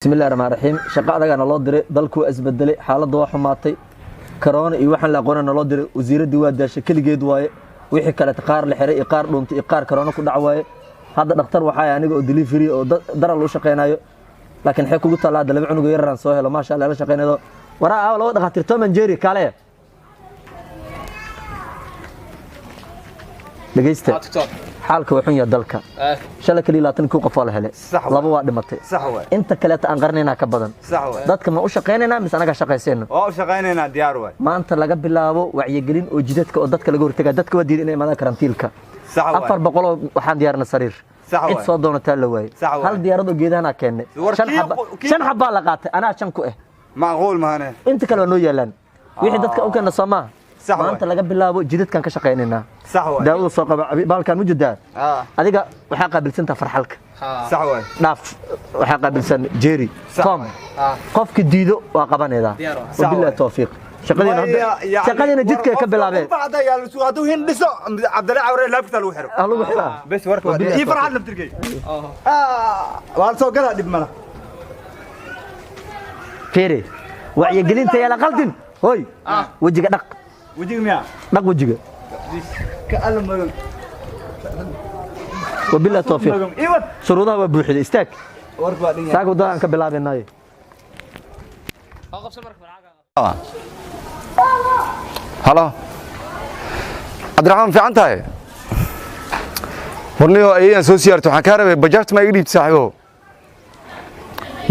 بسم الله الرحمن الرحيم شقة أنا الله دري ضلكو أزبدلي حالة ضوا حماتي كورونا يوحنا لاقونا الله دري وزير الدواء داش كل جد واي ويحكي كلا تقار لحرق إقار لونت إقار كورونا كل دعواي هذا دكتور وحاي يعني جو دليفري أو در الله شقينايو لكن حكوا قلت الله دلبي عنو غير رانسوه لو ما شاء الله شقينا ذا وراء أول وقت خاطر تومن جيري كاليه لقيت حالك وحنيا دلك شلك لي لا تنكو قفال هله لابا waa dhimatay sax way inta kale aan qarnayna ka badan sax way dadka ma u shaqeynayna mise anaga shaqeysayno oo shaqeynayna diyaar way maanta laga bilaabo wacyigelin oo jidadka oo dadka laga hortaga dadka waa diiday inay imaadaan karantiilka sax way 400 waxaan diyaarna sariir cid soo doonata la waayay hal diyaarado geedana keenay shan xabba la qaatay ana shan ku ah macquul maana inta kale noo yeelan wixii dadka u keenna Soomaa maanta laga bilaabo jidadkan ka shaqeynayna sax way daawada soo qaba baalkan mujadaa adiga waxa qaabilsanta farxalka sax way dhaaf waxa qaabilsan jeeri tom qofki diido waa qabanayda wabillahi tawfiiq shaqadina jidka ka bilaabay bacda yaa soo hadu hin dhiso Cabdalla Awre laafta lagu xiro lagu xiro bas warka waa ii farxad naftirkay waan soo gala dib mala fiiri wacyigelinta yaa la qaldin hoy wajiga dhaq wajiga miya dhaq wajiga ka almadan wabillahi tawfiiq shuruudaha waa buuxday istaag warka waa dhigay saagu daan ka bilaabanay هلا عبد الرحمن في عنتها ورنيو اي سو سيارته waxaan ka rabay bajaajta ma iga saaxiibo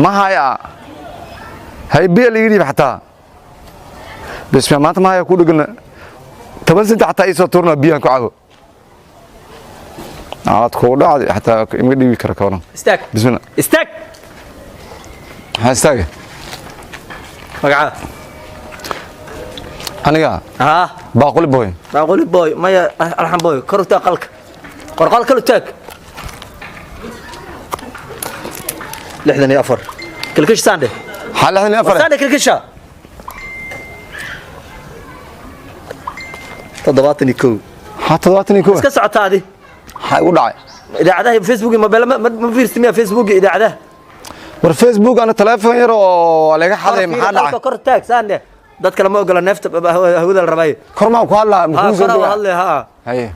ma haya hay biyo la yiri xataa bas maanta ma haya ku dhigna 10 sent xataa isoo turna biyan ku cabo aad ku dhacday xataa ima dhibi kara kawana istaag bismillah istaag ha istaag magaca aniga باقولي بوي ما يا الحين بوي كرتا قلك قرقال كله تاك لحدني افر كلكش سانده حلحني افر سانده كلكشا تضبطني كو تضبطني كو اسك سعت هذه هاي ودعي اذاعه فيسبوك ما في استماع فيسبوك اذاعه والفيسبوك انا تليفون يرو laga xaday maxaa dhacay كرتاك سانده dadka lama ogola neefta hawada la rabay korma ku hadla muxuu soo hadlay ha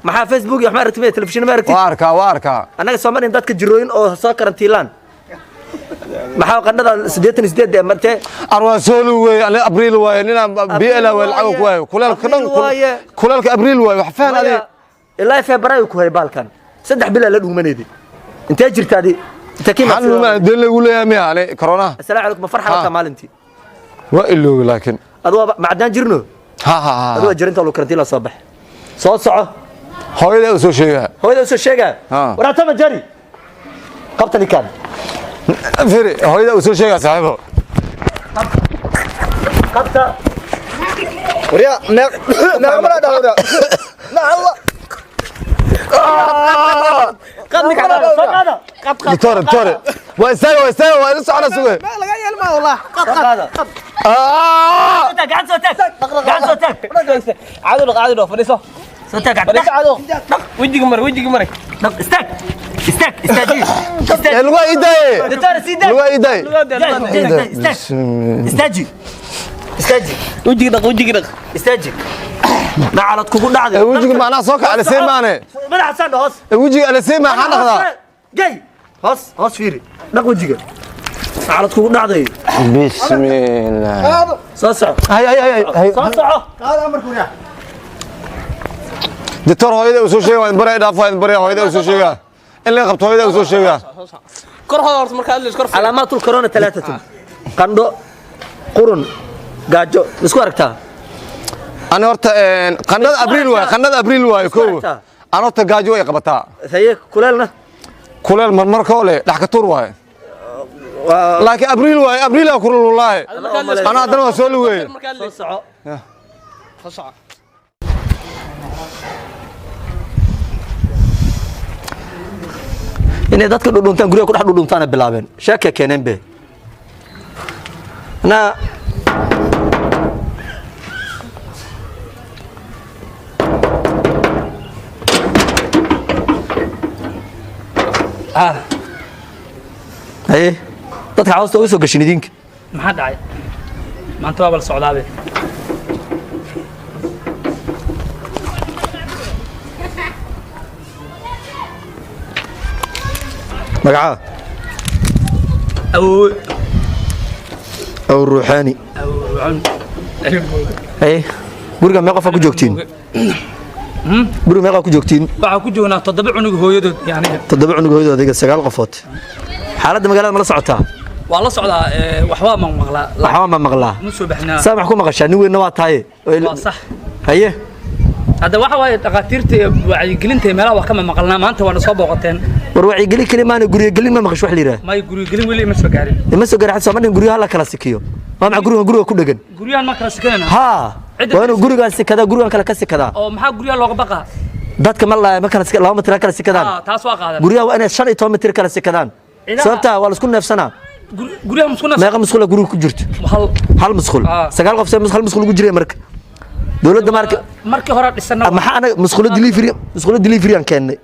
maxaa facebook iyo maxaa aragtay telefishin ma aragtay waarka anaga Soomaaliland dadka jirooyin oo soo karantiilaan maxaa qandhada 88 martay arwa soolu way abriil way nina biila way lacag ku way kulalka abriil way wax faan adi ilaa Febraayo ku hay baalkan 3 bil la dhuumaneedi intee jirtaadi takiima ma dal ugu leeyahay yani corona assalaamu alaykum farxada maalintii waa iloo laakiin adoo macdaan jirno ha adoo jirinta loo karantiila soo bax soo soco hooyada soo sheega waraata ma jari qabtani kan firi hooyada soo sheega saaxiibo qabta wariya ma dhaawada la Allah قدك على هذا دكتور واستوى لسه على سوى ما laga yeelma والله هذا قاعد صوتك عادو فديسو صوتك قاعد عادو وجهك مر استاك الوا ايداي دكتور سيدك الوا ايداي استاجي وجهك استاجي نعرض كوكو دعده وجهك معنا سوق على سيمانه مدح حسن هوس وجهك على سيما حنقدا جاي هوس فيري دق وجهك نعرض كوكو دعده بسم الله صصع هاي صصع هذا امركم يا دكتور هويدا soo sheegay waan baray dhaafay baray hooyada soo sheegay in la qabto hooyada soo sheegay kor horta marka la iskor علامات الكورونا 3 قندو قرن gaajo isku aragtaa أنا ورت قناة أبريل واي كو أنا ورت جاجو يقبطها هي كلنا كلال مرمر كولي لحكتور واي لكن أبريل أكرر والله أنا أدنى وسولي واي خصعة إن dadka dhudhuntaan guriga ku dhex dhudhuntaan bilaabeen shaaka keeneen be na dadka hoosta uga soo gashin idinka maxaa dhacay maanta waa bal socdaabe magaca أو الروحاني إيه برجع ما قفا كجوكتين برجع ما قفا كجوكتين waxaa ku joognaa 7 cunug hooyadood yani تدبع عنق هيدا دقيقة 9 قفات حالة مقالة ما صعتها waa la socdaa waxba ma maqlaa waxba ma maqlaa ma soo baxnaa saamax ku maqashaa nin weyn waa tahay waa sax haye hadda waxa way dhaqaatiirta wacyigelinta meelaha wax kama maqalnaa maanta waana soo booqateen war wacyigelin kalimaana guriga gelin ma maqash wax liiraa may gurigelin weli ma soo gaarin ma soo gaarin xataa man guriga la kala sikiyo ma maca guriga ku dhagan gurigan ma kala sikanana ha waanu guriga sikada gurigan kala ka sikada oo maxaa guriga looga baqaa dadka ma la kala sikada 2 mitir kala sikadaan taas waa qaadan guriga waa inay 15 mitir kala sikadaan sababta waa la isku neefsanaa guriga musqul meeqa musqul guriga ku jirto hal musqul 9 qof hal musqul ugu jiray marka dawladda markii hore dhisana maxaa anaga musqul delivery aan keenay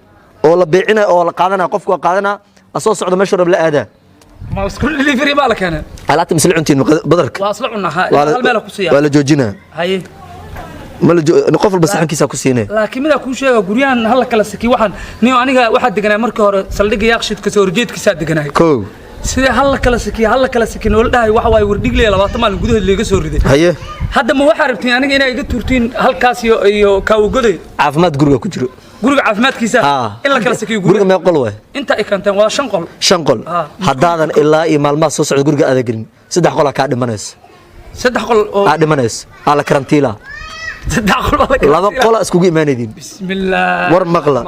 oo la beecina oo la qaadana qofku qaadana asoo socdo meesha rab la aada musqul delivery ma la keenay alaabta misl cuntiin badarka waa asla cunaha hal meel ku siiya wala joojina haye qof walba saxankiisa ku siinay laakiin mida ku sheega guriyan hal kala saki waxaan niyo aniga waxa deganaa markii hore saldhiga yaaqshidka soo horjeedkiisa deganaa koow sidee hal kala saki nool dhahay waxa way wardhigley 20 maalin gudaheed leega soo riday haye hadda ma waxa rabtiin aniga inay iga turtiin halkaas iyo kaawgoday caafimaad guriga ku jiro guriga caafimaadkiisa in la kala sakiyo guriga mee qol way inta ay kantaan waa 5 qol 5 qol hadaadan ilaa iyo maalmaha soo socda guriga aad gelin 3 qol ka dhimanaysa 3 qol oo aad dhimanaysa ala karantiila 3 qol laba qol iskugu iimaanayeen bismillaah war maqla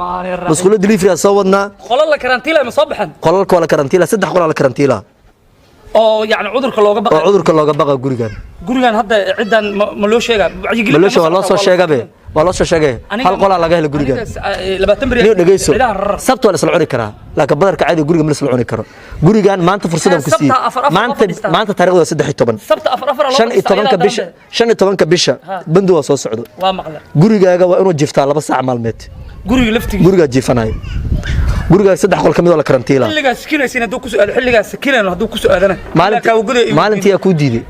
mas'uul delivery soo wadnaa qolal la karantiila ma soo baxan qolalka wala karantiila 3 qol la karantiila oo yani cudurka looga baqa gurigan hadda ciidan ma loo sheega ma loo sheega loo soo sheegabe waa loo soo sheegay hal qol laga helo gurigan 20 bari dhageyso sabto la isla cuni karaa laakiin badarka caadi guriga ma la isla cuni karo gurigan maanta fursadan ku sii maanta taariikhda 13 sabta 15 bisha bandu waa soo socdo waa maqla gurigaaga waa inuu jiftaa 2 saac maalmeed guriga laftigiisa guriga jifanay guriga 3 qol kamid oo la karantiila xilligaas sakinaysiin haduu ku soo aado xilligaas sakinayno haduu ku soo aadana maalintii ku diiday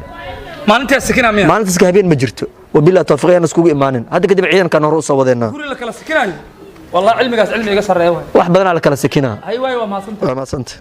maalintii sakinaa maalintii iska habeen ma jirto wabillahi tawfiiqan iskugu imaanin hadda kadib ciidankan hore u soo wadeena guriga la kala sakinayo wallahi cilmigaas cilmiga sareeyo wax badan la kala sakinaa hay way waa maasanta waa maasanta